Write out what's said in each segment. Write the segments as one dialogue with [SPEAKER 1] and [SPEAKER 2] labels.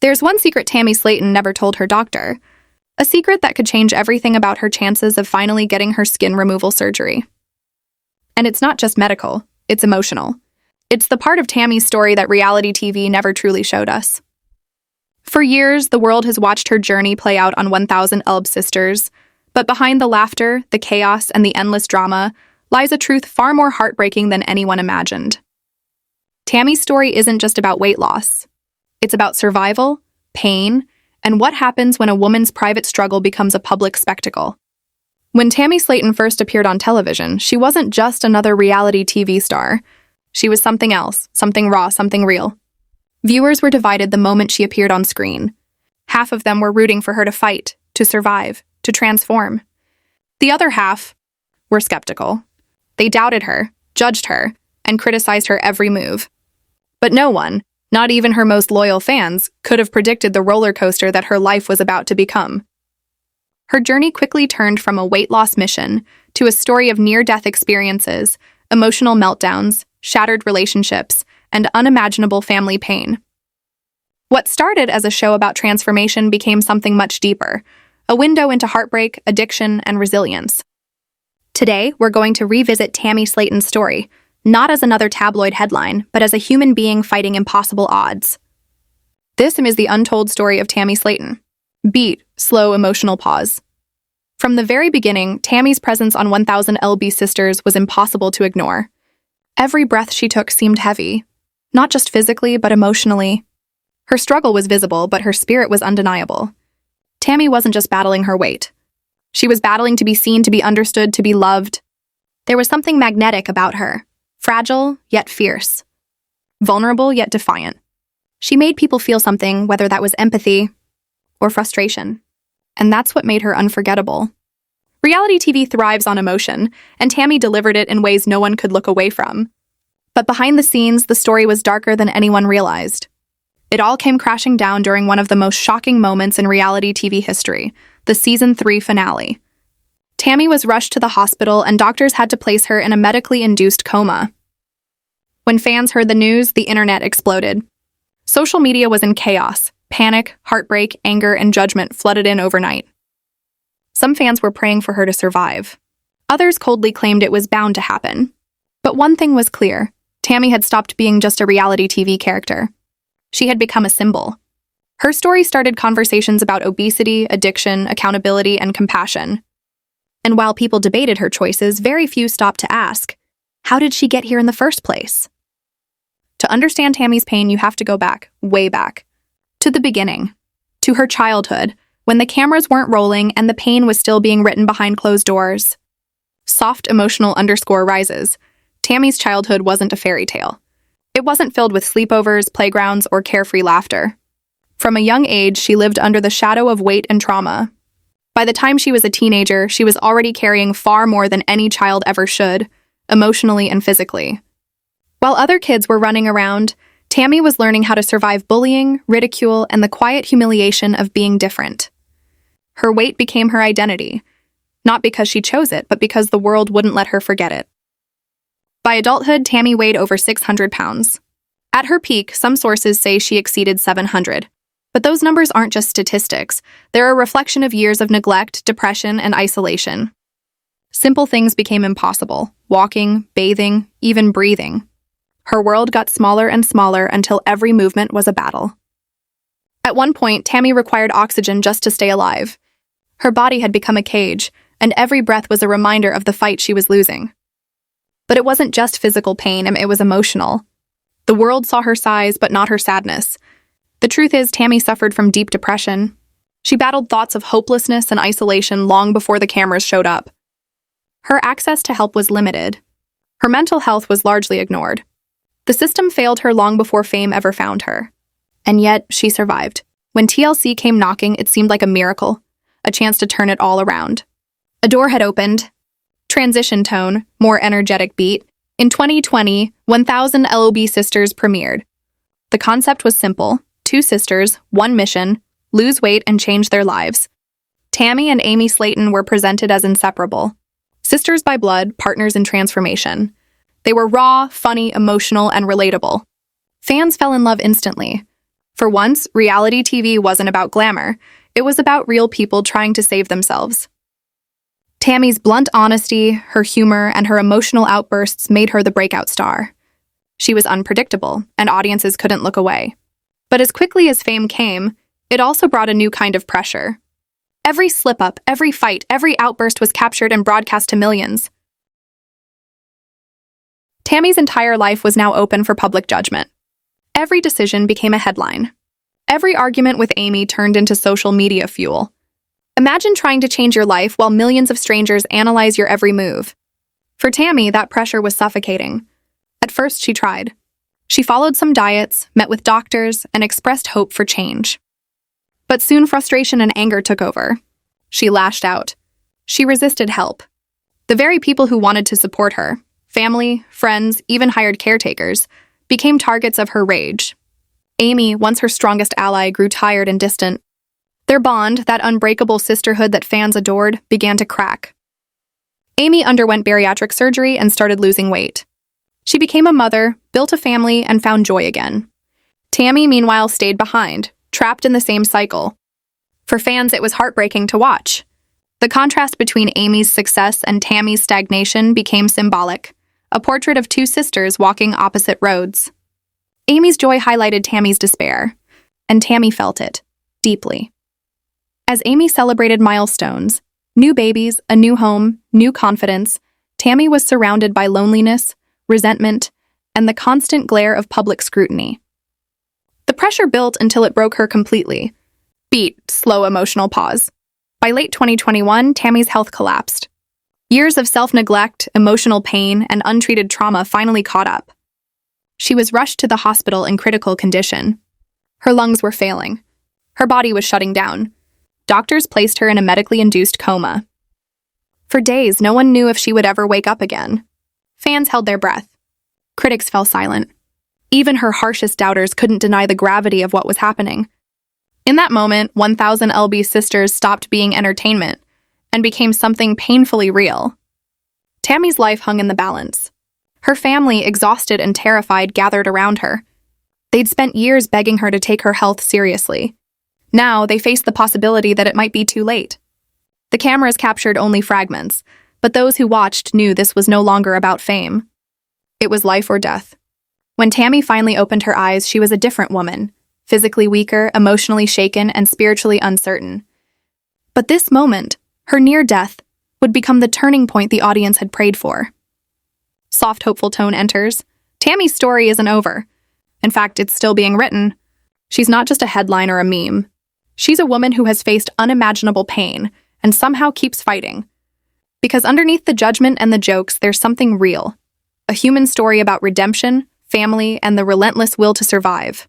[SPEAKER 1] There's one secret Tammy Slaton never told her doctor, a secret that could change everything about her chances of finally getting her skin removal surgery. And it's not just medical, it's emotional. It's the part of Tammy's story that reality TV never truly showed us. For years, the world has watched her journey play out on 1000 Elb Sisters, but behind the laughter, the chaos, and the endless drama lies a truth far more heartbreaking than anyone imagined. Tammy's story isn't just about weight loss. It's about survival, pain, and what happens when a woman's private struggle becomes a public spectacle. When Tammy Slaton first appeared on television, she wasn't just another reality TV star. She was something else, something raw, something real. Viewers were divided the moment she appeared on screen. Half of them were rooting for her to fight, to survive, to transform. The other half were skeptical. They doubted her, judged her, and criticized her every move. But no one, not even her most loyal fans, could have predicted the roller coaster that her life was about to become. Her journey quickly turned from a weight loss mission to a story of near-death experiences, emotional meltdowns, shattered relationships, and unimaginable family pain. What started as a show about transformation became something much deeper, a window into heartbreak, addiction, and resilience. Today, we're going to revisit Tammy Slaton's story, not as another tabloid headline, but as a human being fighting impossible odds. This is the untold story of Tammy Slaton. Beat, slow, emotional pause. From the very beginning, Tammy's presence on 1000 LB Sisters was impossible to ignore. Every breath she took seemed heavy, not just physically, but emotionally. Her struggle was visible, but her spirit was undeniable. Tammy wasn't just battling her weight. She was battling to be seen, to be understood, to be loved. There was something magnetic about her, fragile yet fierce, vulnerable yet defiant. She made people feel something, whether that was empathy or frustration. And that's what made her unforgettable. Reality TV thrives on emotion, and Tammy delivered it in ways no one could look away from. But behind the scenes, the story was darker than anyone realized. It all came crashing down during one of the most shocking moments in reality TV history, the Season 3 finale. Tammy was rushed to the hospital, and doctors had to place her in a medically induced coma. When fans heard the news, the internet exploded. Social media was in chaos. Panic, heartbreak, anger, and judgment flooded in overnight. Some fans were praying for her to survive. Others coldly claimed it was bound to happen. But one thing was clear. Tammy had stopped being just a reality TV character. She had become a symbol. Her story started conversations about obesity, addiction, accountability, and compassion. And while people debated her choices, very few stopped to ask, how did she get here in the first place? To understand Tammy's pain, you have to go back, way back. To the beginning, to her childhood, when the cameras weren't rolling and the pain was still being written behind closed doors. Soft emotional underscore rises. Tammy's childhood wasn't a fairy tale. It wasn't filled with sleepovers, playgrounds, or carefree laughter. From a young age, she lived under the shadow of weight and trauma. By the time she was a teenager, she was already carrying far more than any child ever should, emotionally and physically. While other kids were running around, Tammy was learning how to survive bullying, ridicule, and the quiet humiliation of being different. Her weight became her identity, not because she chose it, but because the world wouldn't let her forget it. By adulthood, Tammy weighed over 600 pounds. At her peak, some sources say she exceeded 700. But those numbers aren't just statistics. They're a reflection of years of neglect, depression, and isolation. Simple things became impossible: walking, bathing, even breathing. Her world got smaller and smaller until every movement was a battle. At one point, Tammy required oxygen just to stay alive. Her body had become a cage, and every breath was a reminder of the fight she was losing. But it wasn't just physical pain, it was emotional. The world saw her size, but not her sadness. The truth is, Tammy suffered from deep depression. She battled thoughts of hopelessness and isolation long before the cameras showed up. Her access to help was limited. Her mental health was largely ignored. The system failed her long before fame ever found her. And yet, she survived. When TLC came knocking, it seemed like a miracle, a chance to turn it all around. A door had opened. Transition tone, more energetic beat. In 2020, 1000 LOB Sisters premiered. The concept was simple: 2 sisters, 1 mission, lose weight and change their lives. Tammy and Amy Slaton were presented as inseparable. Sisters by blood, partners in transformation. They were raw, funny, emotional, and relatable. Fans fell in love instantly. For once, reality TV wasn't about glamour. It was about real people trying to save themselves. Tammy's blunt honesty, her humor, and her emotional outbursts made her the breakout star. She was unpredictable, and audiences couldn't look away. But as quickly as fame came, it also brought a new kind of pressure. Every slip-up, every fight, every outburst was captured and broadcast to millions. Tammy's entire life was now open for public judgment. Every decision became a headline. Every argument with Amy turned into social media fuel. Imagine trying to change your life while millions of strangers analyze your every move. For Tammy, that pressure was suffocating. At first, she tried. She followed some diets, met with doctors, and expressed hope for change. But soon frustration and anger took over. She lashed out. She resisted help. The very people who wanted to support her, family, friends, even hired caretakers, became targets of her rage. Amy, once her strongest ally, grew tired and distant. Their bond, that unbreakable sisterhood that fans adored, began to crack. Amy underwent bariatric surgery and started losing weight. She became a mother, built a family, and found joy again. Tammy, meanwhile, stayed behind, trapped in the same cycle. For fans, it was heartbreaking to watch. The contrast between Amy's success and Tammy's stagnation became symbolic, a portrait of two sisters walking opposite roads. Amy's joy highlighted Tammy's despair, and Tammy felt it, deeply. As Amy celebrated milestones, new babies, a new home, new confidence, Tammy was surrounded by loneliness, resentment, and the constant glare of public scrutiny. The pressure built until it broke her completely. Slow emotional pause. By late 2021, Tammy's health collapsed. Years of self-neglect, emotional pain, and untreated trauma finally caught up. She was rushed to the hospital in critical condition. Her lungs were failing. Her body was shutting down. Doctors placed her in a medically induced coma. For days, no one knew if she would ever wake up again. Fans held their breath. Critics fell silent. Even her harshest doubters couldn't deny the gravity of what was happening. In that moment, 1000 LB sisters stopped being entertainment and became something painfully real. Tammy's life hung in the balance. Her family, exhausted and terrified, gathered around her. They'd spent years begging her to take her health seriously. Now, they faced the possibility that it might be too late. The cameras captured only fragments, but those who watched knew this was no longer about fame. It was life or death. When Tammy finally opened her eyes, she was a different woman, physically weaker, emotionally shaken, and spiritually uncertain. But this moment, her near death, would become the turning point the audience had prayed for. Soft, hopeful tone enters. Tammy's story isn't over. In fact, it's still being written. She's not just a headline or a meme. She's a woman who has faced unimaginable pain and somehow keeps fighting. Because underneath the judgment and the jokes, there's something real. A human story about redemption, family, and the relentless will to survive.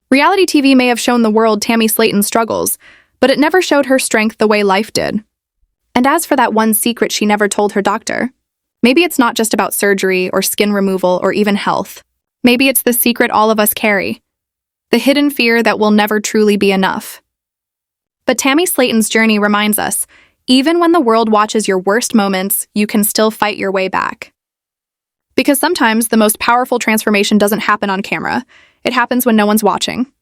[SPEAKER 1] Reality TV may have shown the world Tammy Slaton's struggles, but it never showed her strength the way life did. And as for that one secret she never told her doctor, maybe it's not just about surgery or skin removal or even health. Maybe it's the secret all of us carry, the hidden fear that we'll never truly be enough. But Tammy Slaton's journey reminds us, even when the world watches your worst moments, you can still fight your way back. Because sometimes the most powerful transformation doesn't happen on camera. It happens when no one's watching.